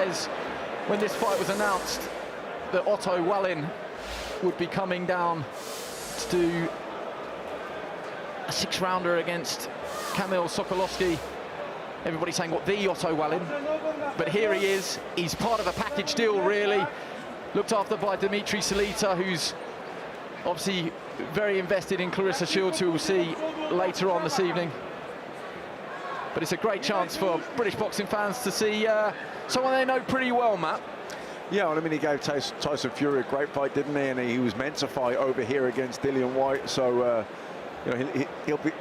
surprise when this fight was announced that Otto Wallin would be coming down to do a 6-rounder against Kamil Sokolowski. Everybody saying, what, the Otto Wallin? But here he is. He's part of a package deal, really. Looked after by Dimitri Salita, who's obviously very invested in Clarissa Shields, who we'll see later on this evening. But it's a great chance for British boxing fans to see someone they know pretty well, Matt. Yeah, well, I mean, he gave Tyson Fury a great fight, didn't he? And he was meant to fight over here against Dillian Whyte. So, you know, he'll be,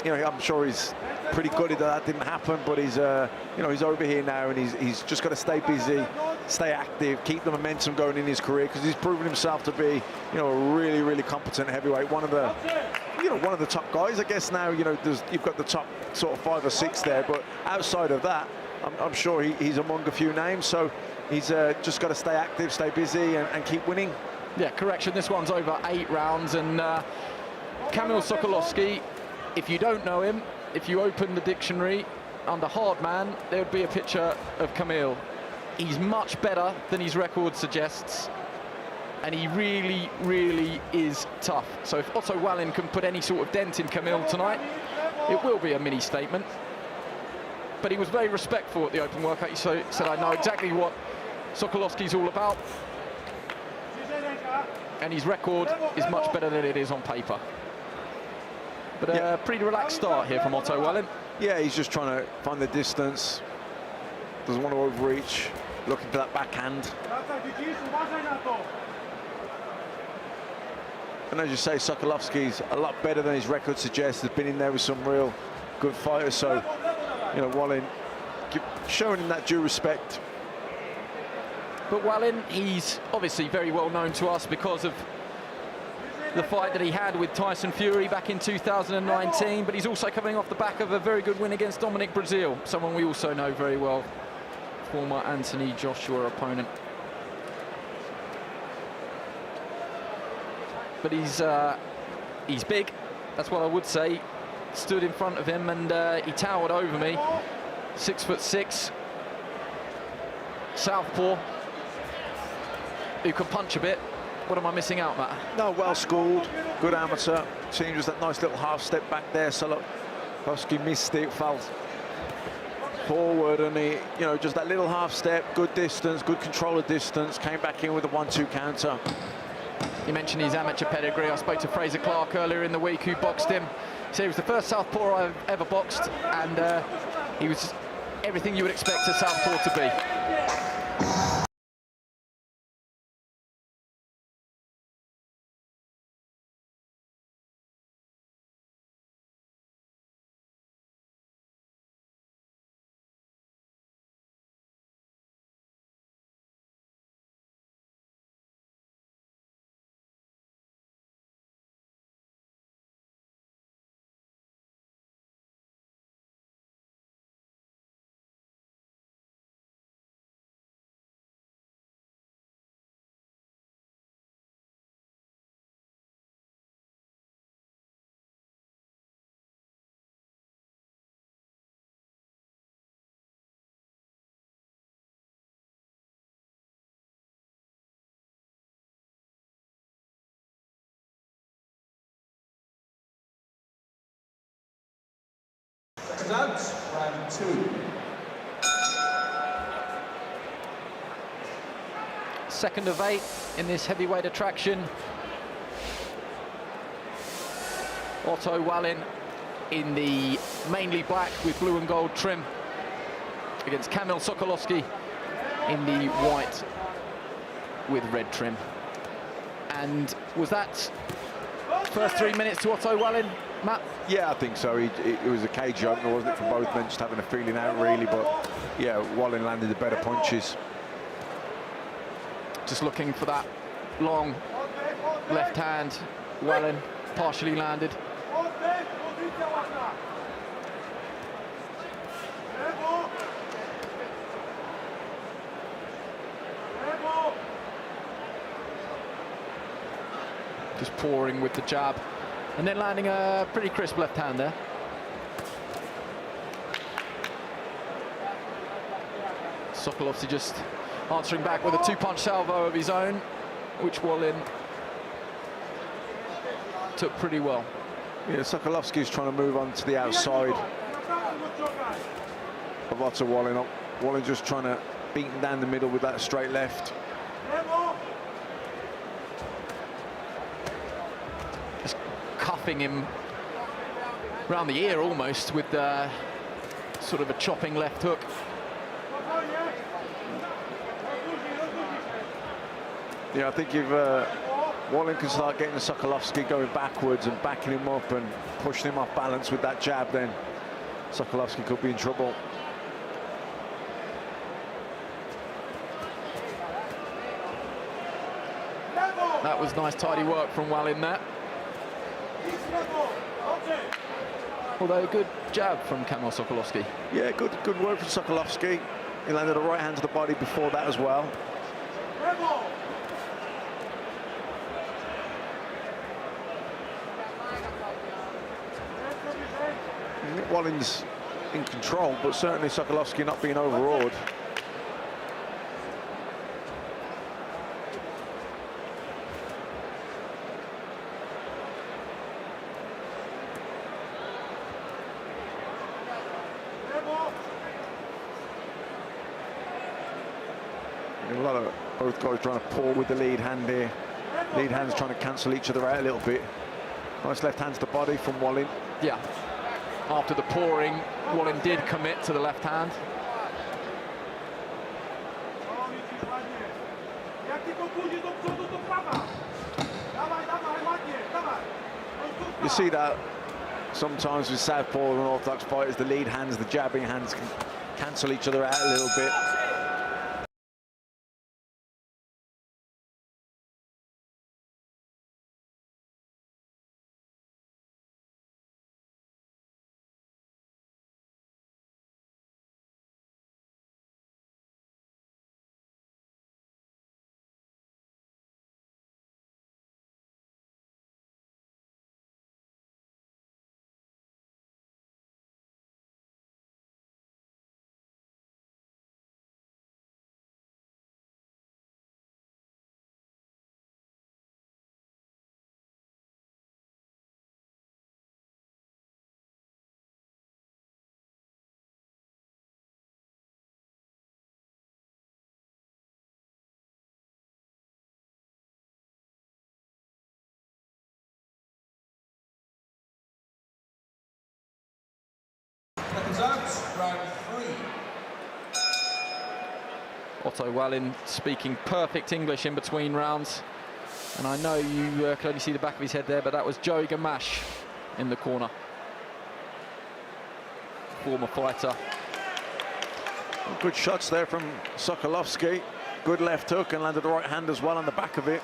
you know, I'm sure he's pretty gutted that didn't happen. But he's, you know, he's over here now, and he's just got to stay busy, stay active, keep the momentum going in his career, because he's proven himself to be, you know, a really, really competent heavyweight. One of the top guys, I guess. Now, you know, you've got the top sort of 5 or 6 there, but outside of that, I'm sure he's among a few names. So he's just got to stay active, stay busy, and keep winning. Yeah, correction, this one's over 8 rounds, and Kamil Sokolowski, if you don't know him, if you open the dictionary under hard man, there would be a picture of Kamil. He's much better than his record suggests, and he really, really is tough. So if Otto Wallin can put any sort of dent in Kamil tonight, it will be a mini statement. But he was very respectful at the open workout. He said, I know exactly what Sokolowski's all about, and his record is much better than it is on paper. But a pretty relaxed start here from Otto Wallin. Yeah, he's just trying to find the distance, doesn't want to overreach, looking for that backhand. And as you say, Sokolowski's a lot better than his record suggests. Has been in there with some real good fighters. So, you know, Wallin showing him that due respect. But Wallin, he's obviously very well known to us because of the fight that he had with Tyson Fury back in 2019, but he's also coming off the back of a very good win against Dominic Breazeale, someone we also know very well, former Anthony Joshua opponent. But he's big, that's what I would say. Stood in front of him and he towered over me. 6'6", southpaw, who can punch a bit. What am I missing out, Matt? No, well schooled, good amateur. Seems just that nice little half step back there. Sokolowski missed it, fell forward, and he, you know, just that little half step, good distance, good control of distance, came back in with a 1-2 counter. You mentioned his amateur pedigree. I spoke to Fraser Clark earlier in the week, who boxed him. He said he was the first southpaw I've ever boxed, and he was everything you would expect a southpaw to be. Out, round 2. Second of 8 in this heavyweight attraction. Otto Wallin in the mainly black with blue and gold trim against Kamil Sokolowski in the white with red trim. And was that first 3 minutes to Otto Wallin, Matt? Yeah, I think so. It was a cage opener, wasn't it, for both men, just having a feeling out, really. But, yeah, Wallin landed the better punches. Just looking for that long left hand. Wallin partially landed. Just pouring with the jab, and then landing a pretty crisp left hand Sokolowski just answering back with a two-punch salvo of his own, which Wallin took pretty well. Yeah, Sokolowski's trying to move on to the outside of Otto Wallin. Wallin just trying to beat him down the middle with that straight left. Just cuffing him round the ear almost with sort of a chopping left hook. Yeah, I think if Wallin can start getting Sokolowski going backwards and backing him up and pushing him off balance with that jab, then Sokolowski could be in trouble. That was nice, tidy work from Wallin there. Although good jab from Kamil Sokolowski. Yeah, good work from Sokolowski. He landed a right hand to the body before that as well. Wallin's in control, but certainly Sokolowski not being overawed. A lot of both guys trying to pull with the lead hand here. Lead hands trying to cancel each other out a little bit. Nice left hand to the body from Wallin. Yeah. After the pouring, Wallin did commit to the left hand. You see that sometimes with southpaw and orthodox fighters, the lead hands, the jabbing hands can cancel each other out a little bit. Seconds out, round 3. Otto Wallin speaking perfect English in between rounds. And I know you can only see the back of his head there, but that was Joey Gamache in the corner. Former fighter. Good shots there from Sokolowski. Good left hook and landed the right hand as well on the back of it.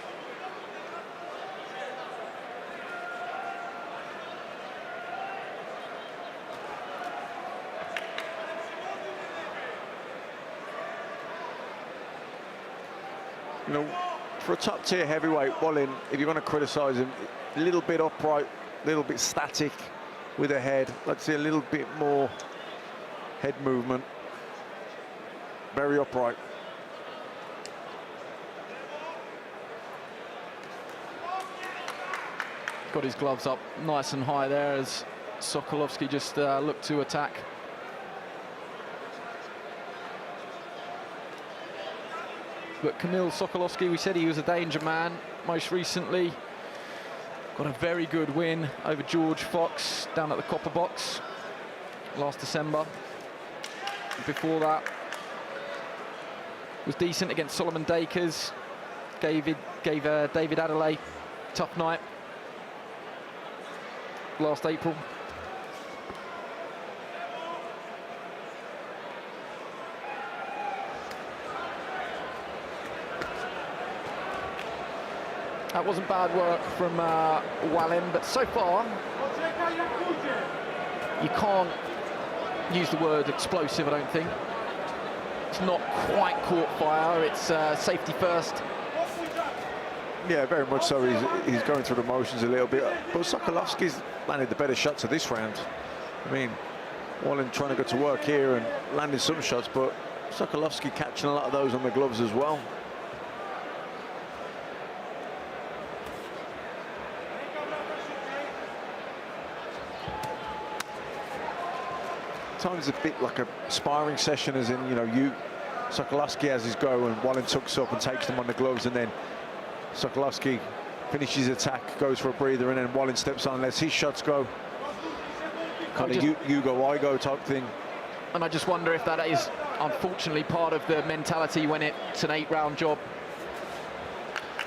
You know, for a top-tier heavyweight, Wallin, if you're going to criticise him, a little bit upright, a little bit static with the head. Let's see a little bit more head movement. Very upright. Got his gloves up nice and high there as Sokolowski just looked to attack. But Kamil Sokolowski, we said he was a danger man most recently. Got a very good win over George Fox down at the Copper Box last December. Before that, was decent against Solomon Dakers. Gave David Adelaide tough night last April. That wasn't bad work from Wallin, but so far you can't use the word explosive, I don't think. It's not quite caught fire, it's safety first. Yeah, very much so. He's going through the motions a little bit. But Sokolowski's landed the better shots of this round. I mean, Wallin trying to go to work here and landing some shots, but Sokolowski catching a lot of those on the gloves as well. Times a bit like a sparring session, as in, you know, Sokolowski has his go and Wallin tucks up and takes them on the gloves, and then Sokolowski finishes his attack, goes for a breather, and then Wallin steps on, lets his shots go. Kind of you go, I go type thing. And I just wonder if that is unfortunately part of the mentality when it's an 8-round job,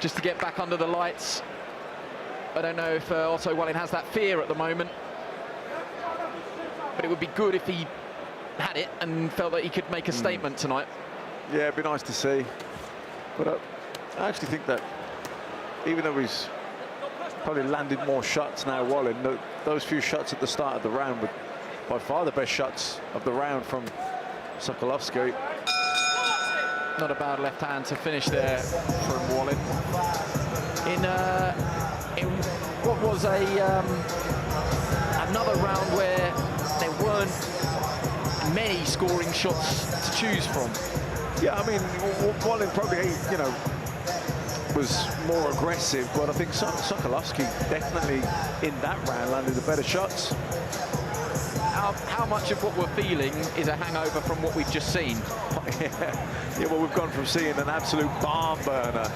just to get back under the lights. I don't know if Otto Wallin has that fear at the moment, but it would be good if he had it and felt that he could make a statement tonight. Yeah, it'd be nice to see. But I actually think that even though he's probably landed more shots now, Wallin, those few shots at the start of the round were by far the best shots of the round from Sokolowski. Not a bad left hand to finish there from Wallin. In what was another round where there weren't many scoring shots to choose from. Yeah, I mean, Wallin probably, you know, was more aggressive, but I think Sokolowski definitely in that round landed the better shots. How much of what we're feeling is a hangover from what we've just seen? Yeah, well, we've gone from seeing an absolute barn burner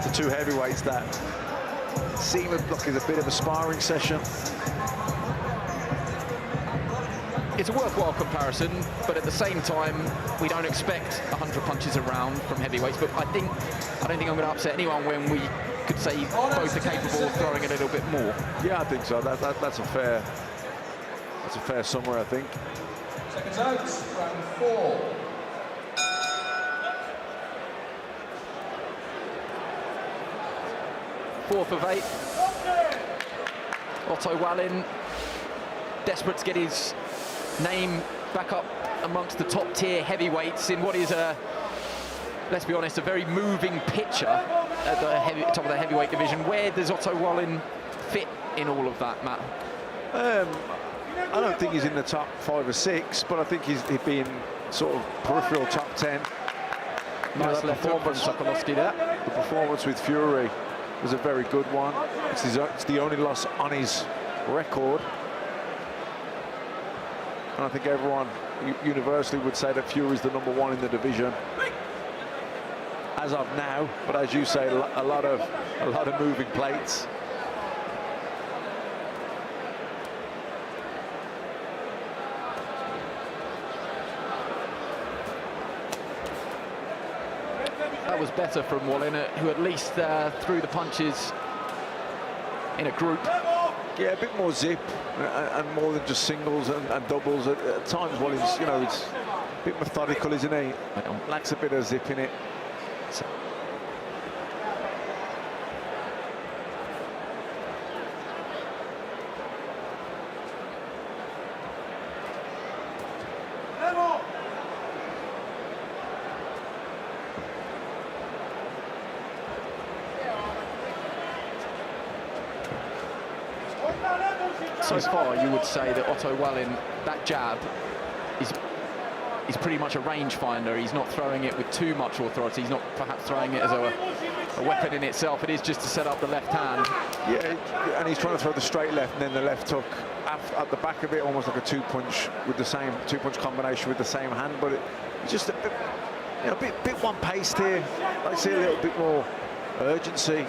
to two heavyweights that seem like it's a bit of a sparring session. It's a worthwhile comparison, but at the same time, we don't expect 100 punches a round from heavyweights. But I don't think I'm going to upset anyone when we could say both are capable of throwing a little bit more. Yeah, I think so. That's a fair summary, I think. Seconds out, round 4. Fourth of 8. Otto Wallin, desperate to get his name back up amongst the top tier heavyweights in what is let's be honest, a very moving picture at the top of the heavyweight division. Where does Otto Wallin fit in all of that, Matt? I don't think he's in the top 5 or 6, but I think he'd be in sort of peripheral top 10. Nice left hook from Sokolowski there. The performance with Fury was a very good one. It's the only loss on his record. And I think everyone universally would say that Fury's the #1 in the division as of now. But as you say, a lot of moving plates. That was better from Wallin, who at least threw the punches in a group. Yeah, a bit more zip and more than just singles and doubles. At times, Wallin's, you know, it's a bit methodical, isn't he? Lacks a bit of zip in it. So far, you would say that Otto Wallin, that jab, is pretty much a rangefinder. He's not throwing it with too much authority. He's not perhaps throwing it as a weapon in itself. It is just to set up the left hand. Yeah, and he's trying to throw the straight left and then the left hook at the back of it, almost like a two-punch combination with the same hand. But it's just a bit, you know, bit one-paced here. I see a little bit more urgency,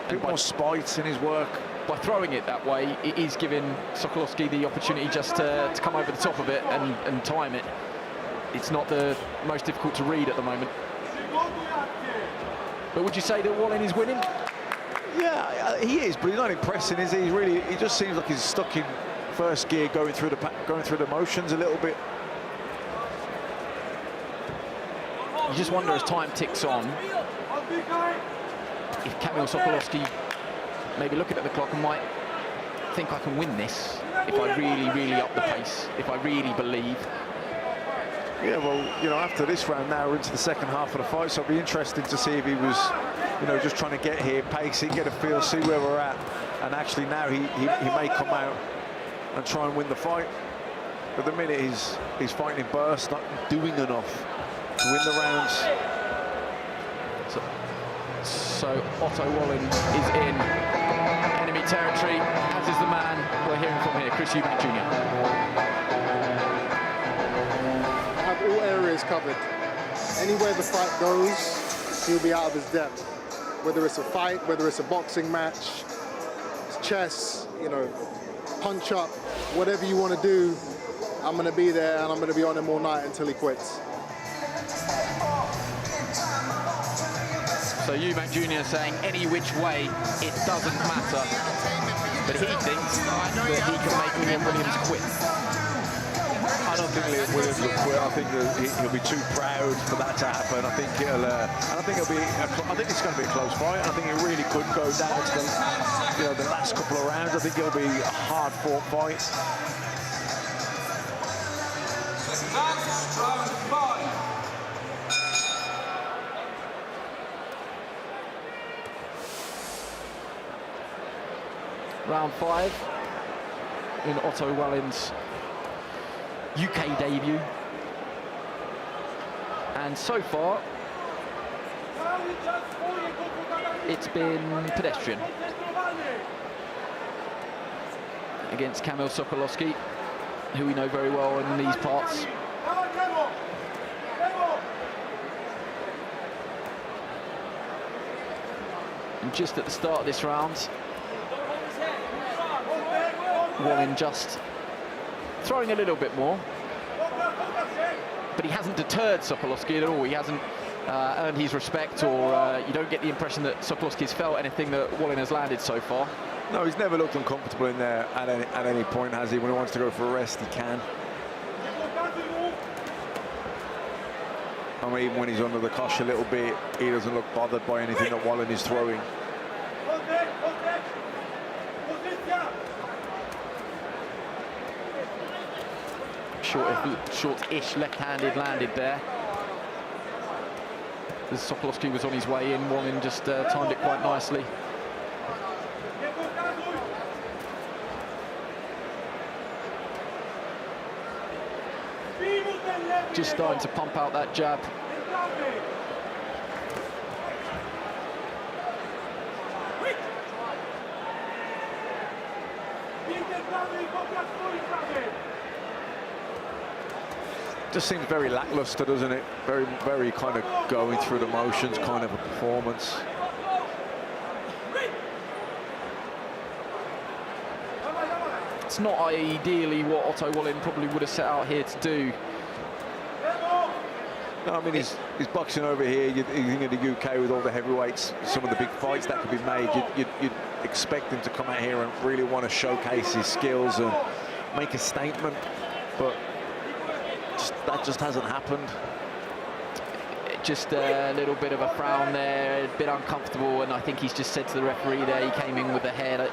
a bit more spite in his work. By throwing it that way, it is giving Sokolowski the opportunity just to come over the top of it and time it. It's not the most difficult to read at the moment. But would you say that Wallin is winning? Yeah, he is, but he's not impressing, is he? He just seems like he's stuck in first gear, going through the motions a little bit. You just wonder as time ticks on if Kamil Sokolowski maybe looking at the clock and might think, I can win this if I really up the pace, if I really believe. Yeah, well, you know, after this round now we're into the second half of the fight, so it'll be interesting to see if he was, you know, just trying to get here, pace it, get a feel, see where we're at, and actually now he may come out and try and win the fight. But the minute he's fighting in bursts, not doing enough to win the rounds. So Otto Wallin is in enemy territory, as is the man we're hearing from here, Chris Eubank Jr. Have all areas covered. Anywhere the fight goes, he'll be out of his depth. Whether it's a fight, whether it's a boxing match, chess, you know, punch up, whatever you want to do, I'm going to be there and I'm going to be on him all night until he quits. So Eubank Jr. saying any which way, it doesn't matter. But he thinks that he can make Liam Williams quit. I don't think Liam Williams will quit. I think he'll be too proud for that to happen. I think I think it's going to be a close fight. I think it really could go down to the last couple of rounds. I think it'll be a hard-fought fight. Round 5. Round 5 in Otto Wallin's UK debut. And so far, it's been pedestrian against Kamil Sokolowski, who we know very well in these parts. And just at the start of this round, Wallin just throwing a little bit more, but he hasn't deterred Sokolowski at all. He hasn't earned his respect, or you don't get the impression that Sokolowski's felt anything that Wallin has landed so far. No, he's never looked uncomfortable in there at any point, has he? When he wants to go for a rest, he can. I mean, even when he's under the cosh a little bit, he doesn't look bothered by anything that Wallin is throwing. Short-ish left-handed landed there. As Sokolowski was on his way in, Wallin just timed it quite nicely. Just starting to pump out that jab. Just seems very lackluster, doesn't it? Very, very kind of going through the motions kind of a performance. It's not ideally what Otto Wallin probably would have set out here to do. No, I mean, he's boxing over here. You think of the UK with all the heavyweights, some of the big fights that could be made, you'd expect him to come out here and really want to showcase his skills and make a statement, but that just hasn't happened. Just a little bit of a frown there, a bit uncomfortable, and I think he's just said to the referee there, he came in with the head. It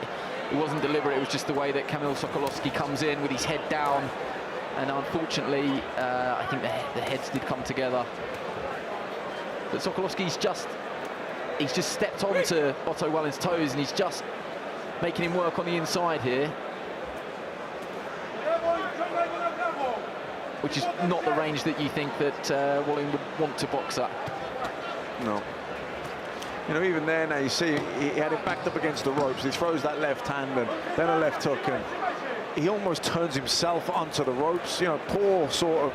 wasn't deliberate, it was just the way that Kamil Sokolowski comes in with his head down. And unfortunately, I think the heads did come together. But Sokolowski's just stepped onto Otto Wallin's toes, and he's just making him work on the inside here. Which is not the range that you think that Wallin would want to box at. No. You know, even there now, you see, he had it backed up against the ropes. He throws that left hand and then a left hook, and he almost turns himself onto the ropes. You know, poor sort of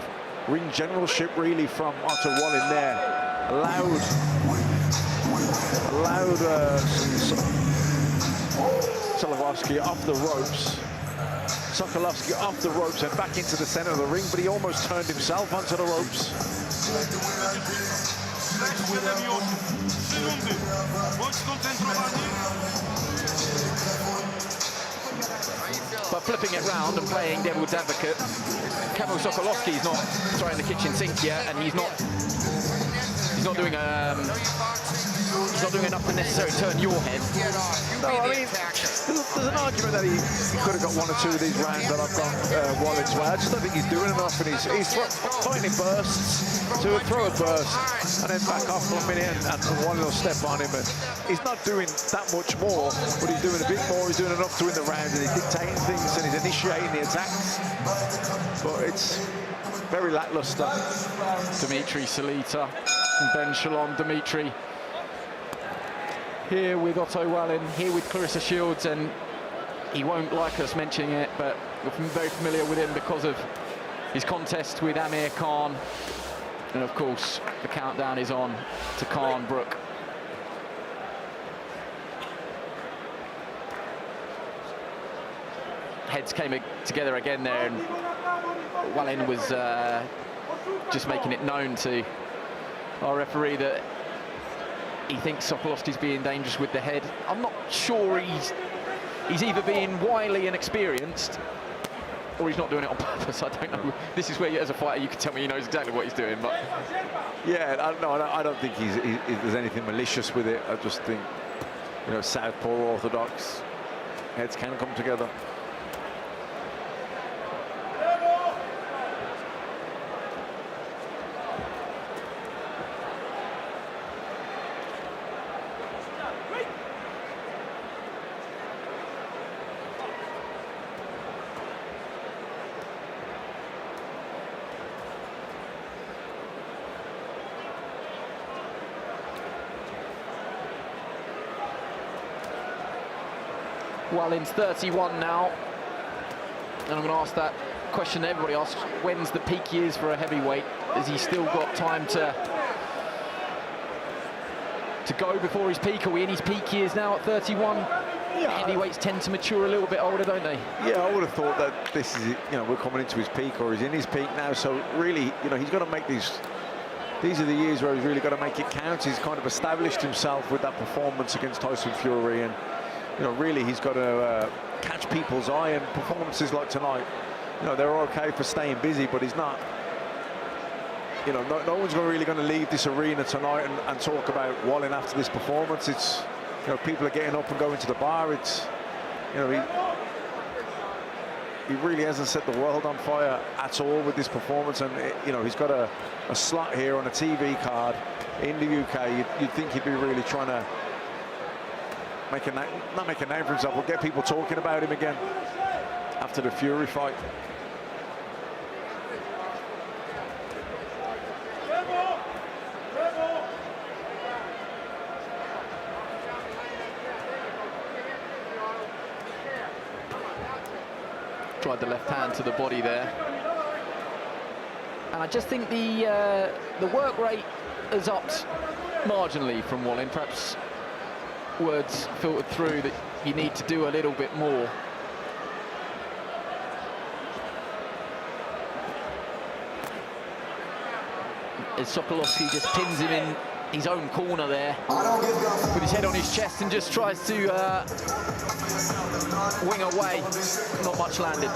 ring generalship really from Otto Wallin there. Allowed Sokolowski off the ropes. Sokolowski off the ropes and back into the center of the ring, but he almost turned himself onto the ropes. But flipping it round and playing devil's advocate, Kamil Sokolowski's not throwing the kitchen sink yet, and he's not doing enough to necessarily turn your head. No, I mean, there's an argument that he could have got one or two of these rounds that I've got Wallin's way. I just don't think he's doing enough, and he's fighting bursts, so he'll throw a burst and then back off for a minute, and Wallin will step on him. And he's not doing that much more, but he's doing a bit more. He's doing enough to win the round, and he's dictating things and he's initiating the attacks. But it's very lackluster. Dimitri Salita and Ben Shalom. Dimitri here with Otto Wallin, here with Clarissa Shields, and he won't like us mentioning it, but we're very familiar with him because of his contest with Amir Khan. And of course, the countdown is on to Khan Brook. Heads came together again there, and Wallin was just making it known to our referee that he thinks Sokolowski's being dangerous with the head. I'm not sure he's either being wily and experienced, or he's not doing it on purpose. I don't know. This is where, as a fighter, you can tell me he knows exactly what he's doing. But yeah, I don't think there's anything malicious with it. I just think, you know, southpaw orthodox heads can come together. Wallin's 31 now, and I'm going to ask that question that everybody asks: when's the peak years for a heavyweight? Has he still got time to go before his peak? Are we in his peak years now at 31? Yeah. Heavyweights tend to mature a little bit older, don't they? Yeah, I would have thought that this is, you know, we're coming into his peak, or he's in his peak now. So really, you know, he's got to make these are the years where he's really got to make it count. He's kind of established himself with that performance against Tyson Fury, and you know, really he's got to catch people's eye, and performances like tonight, you know, they're okay for staying busy, but he's not, you know, no one's really going to leave this arena tonight and talk about Wallin after this performance. It's, you know, people are getting up and going to the bar. It's, you know, he really hasn't set the world on fire at all with this performance, and you know, he's got a slot here on a TV card in the UK. You'd think he'd be really trying to not make a name for himself, but get people talking about him again after the Fury fight. Tried the left hand to the body there, and I just think the work rate has upped marginally from Wallin. Perhaps words filtered through that you need to do a little bit more. As Sokolowski just pins him in his own corner there with his head on his chest and just tries to wing away. Not much landed.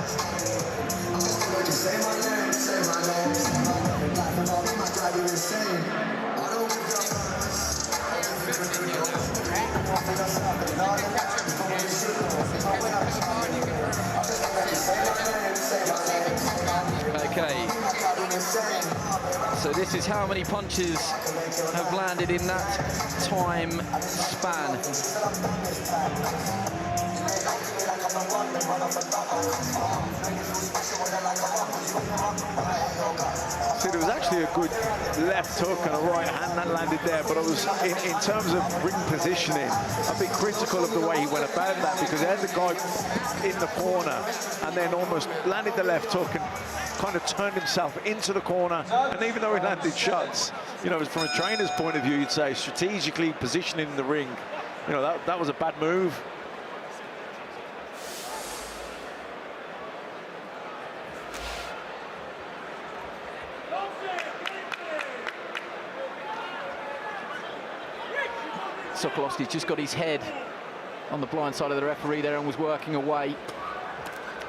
Okay, so this is how many punches have landed in that time span. See, there was actually a good left hook and a right hand that landed there, but it was, in terms of ring positioning, a bit critical of the way he went about that, because he had the guy in the corner and then almost landed the left hook and kind of turned himself into the corner. And even though he landed shots, you know, from a trainer's point of view, you'd say strategically positioning in the ring, you know, that was a bad move. Sokolowski's just got his head on the blind side of the referee there and was working away.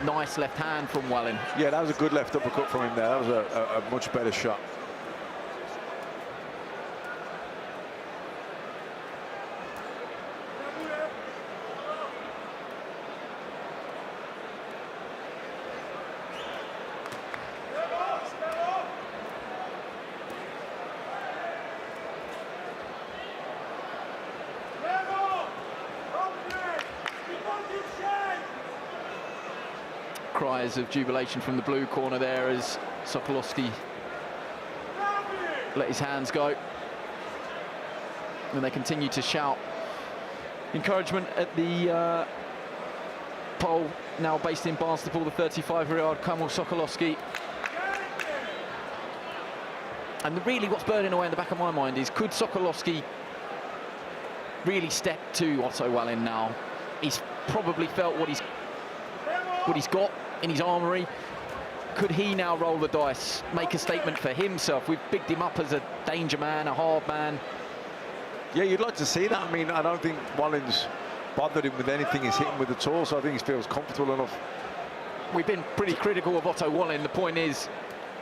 Nice left hand from Wallin. Yeah, that was a good left uppercut from him there. That was a much better shot. Cries of jubilation from the blue corner there as Sokolowski let his hands go. And they continue to shout encouragement at the pole, now based in Barnstaple, the 35-year-old Kamil Sokolowski. And really what's burning away in the back of my mind is, could Sokolowski really step to Otto Wallin now? He's probably felt what he's got in his armoury. Could he now roll the dice, make a statement for himself? We've bigged him up as a danger man, a hard man. Yeah, you'd like to see that. I mean, I don't think Wallin's bothered him with anything he's hitting with at all, so I think he feels comfortable enough. We've been pretty critical of Otto Wallin. The point is,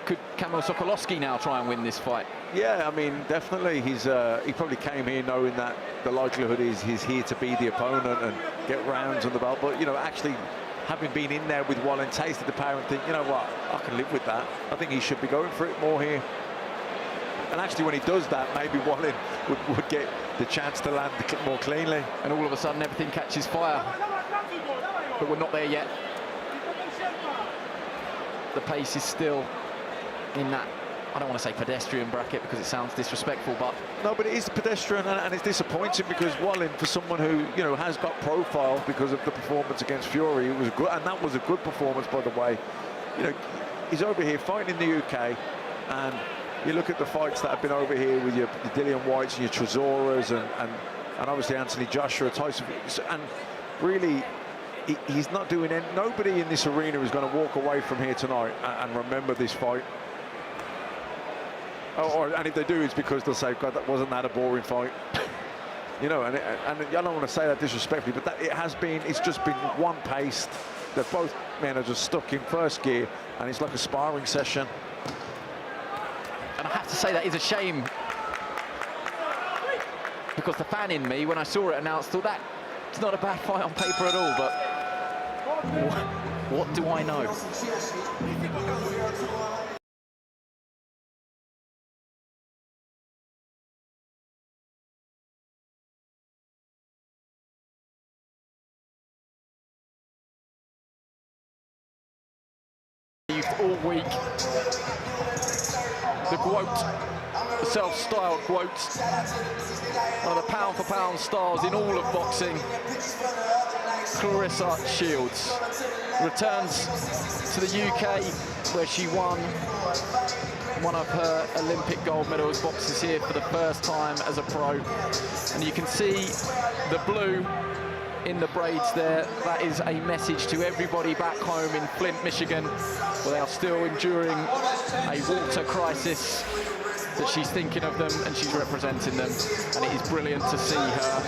could Kamil Sokolowski now try and win this fight? Yeah, I mean, definitely. He probably came here knowing that the likelihood is he's here to be the opponent and get rounds on the belt. But, you know, actually having been in there with Wallin, tasted the power and think, you know what, I can live with that. I think he should be going for it more here. And actually, when he does that, maybe Wallin would get the chance to land more cleanly. And all of a sudden, everything catches fire. But we're not there yet. The pace is still in that, I don't want to say pedestrian bracket because it sounds disrespectful, but... No, but it is pedestrian, and it's disappointing because Wallin, for someone who, you know, has got profile because of the performance against Fury, it was good, and that was a good performance, by the way. You know, he's over here fighting in the UK, and you look at the fights that have been over here with your Dillian Whytes and your Trezoras and obviously Anthony Joshua, Tyson, and really he's not doing any, nobody in this arena is going to walk away from here tonight and remember this fight. And if they do, it's because they'll say, God, wasn't that a boring fight? You know, and I don't want to say that disrespectfully, but it's just been one-paced. That both men are just stuck in first gear, and it's like a sparring session. And I have to say that is a shame, because the fan in me, when I saw it announced, thought that it's not a bad fight on paper at all, but what do I know? All week, the quote, the self-styled quote, one of the pound-for-pound stars in all of boxing, Clarissa Shields, returns to the UK where she won one of her Olympic gold medals, boxes here for the first time as a pro. And you can see the blue in the braids there. That is a message to everybody back home in Flint, Michigan, where they are still enduring a water crisis, that she's thinking of them and she's representing them, and it is brilliant to see her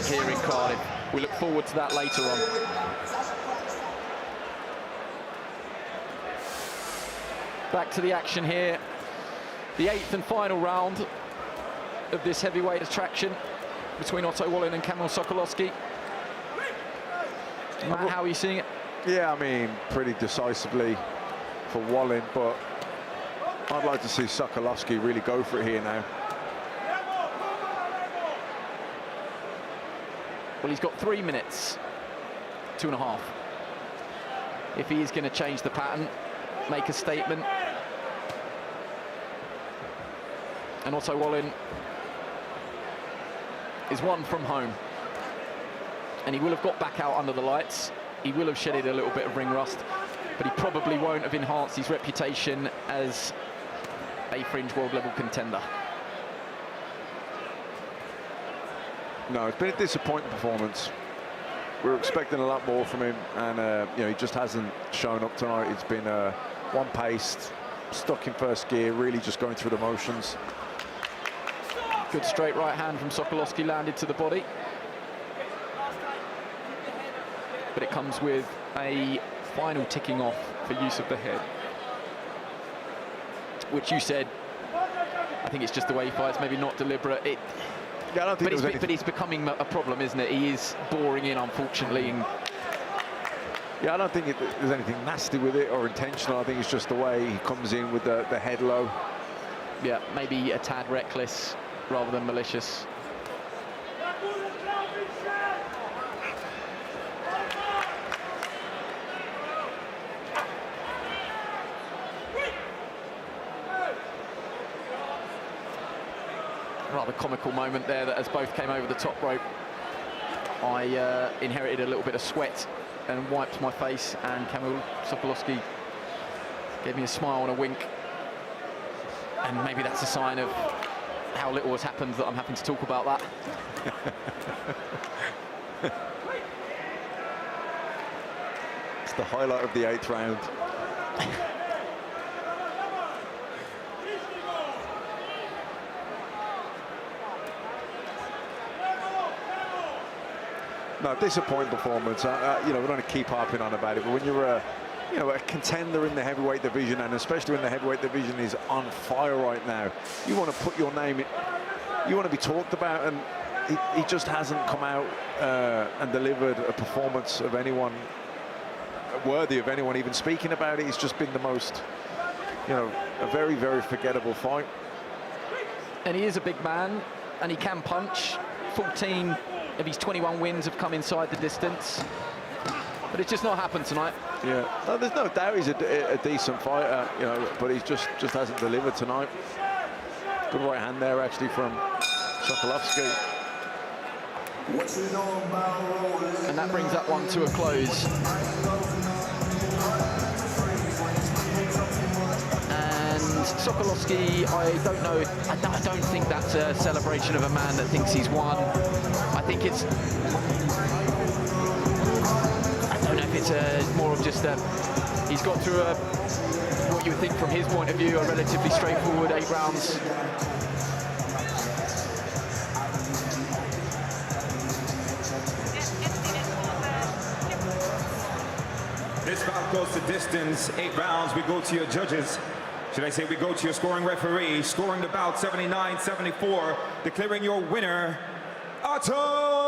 here in Cardiff. We look forward to that later on. Back to the action here, the 8th and final round of this heavyweight attraction between Otto Wallin and Kamil Sokolowski. Matt, how are you seeing it? Yeah, I mean, pretty decisively for Wallin, but I'd like to see Sokolowski really go for it here now. Well, he's got 3 minutes, 2.5. If he is going to change the pattern, make a statement. And Otto Wallin is one from home. And he will have got back out under the lights. He will have shedded a little bit of ring rust, but he probably won't have enhanced his reputation as a fringe world level contender. No, it's been a disappointing performance. We were expecting a lot more from him, and you know, he just hasn't shown up tonight. It's been one-paced, stuck in first gear, really just going through the motions. Good straight right hand from Sokolowski landed to the body. But it comes with a final ticking off for use of the head, which you said, I think it's just the way he fights, maybe not deliberate. Yeah, I don't think but it's becoming a problem, isn't it? He is boring in, unfortunately. Yeah, I don't think there's anything nasty with it or intentional. I think it's just the way he comes in with the head low. Yeah, maybe a tad reckless rather than malicious. rather comical moment there that as both came over the top rope, I inherited a little bit of sweat and wiped my face, and Kamil Sokolowski gave me a smile and a wink. And maybe that's a sign of how little has happened that I'm having to talk about that. It's the highlight of the 8th round. No, disappointing performance. You know, we don't want to keep harping on about it, but when you're a contender in the heavyweight division, and especially when the heavyweight division is on fire right now, you want to put your name in, you want to be talked about, and he just hasn't come out and delivered a performance of anyone worthy of anyone even speaking about it. It's just been the most, you know, a very, very forgettable fight. And he is a big man, and he can punch. 14 of his 21 wins have come inside the distance, but it's just not happened tonight. Yeah, no, there's no doubt he's a decent fighter, you know, but he just hasn't delivered tonight. Good right hand there, actually, from Sokolowski. And that brings that one to a close. And Sokolowski, I don't know, I don't think that's a celebration of a man that thinks he's won. I think it's, I don't know if it's more of just he's got through what you would think from his point of view, a relatively straightforward 8 rounds. This bout goes to distance, 8 rounds. We go to your judges. Should I say we go to your scoring referee, scoring the bout 79-74, declaring your winner, Otto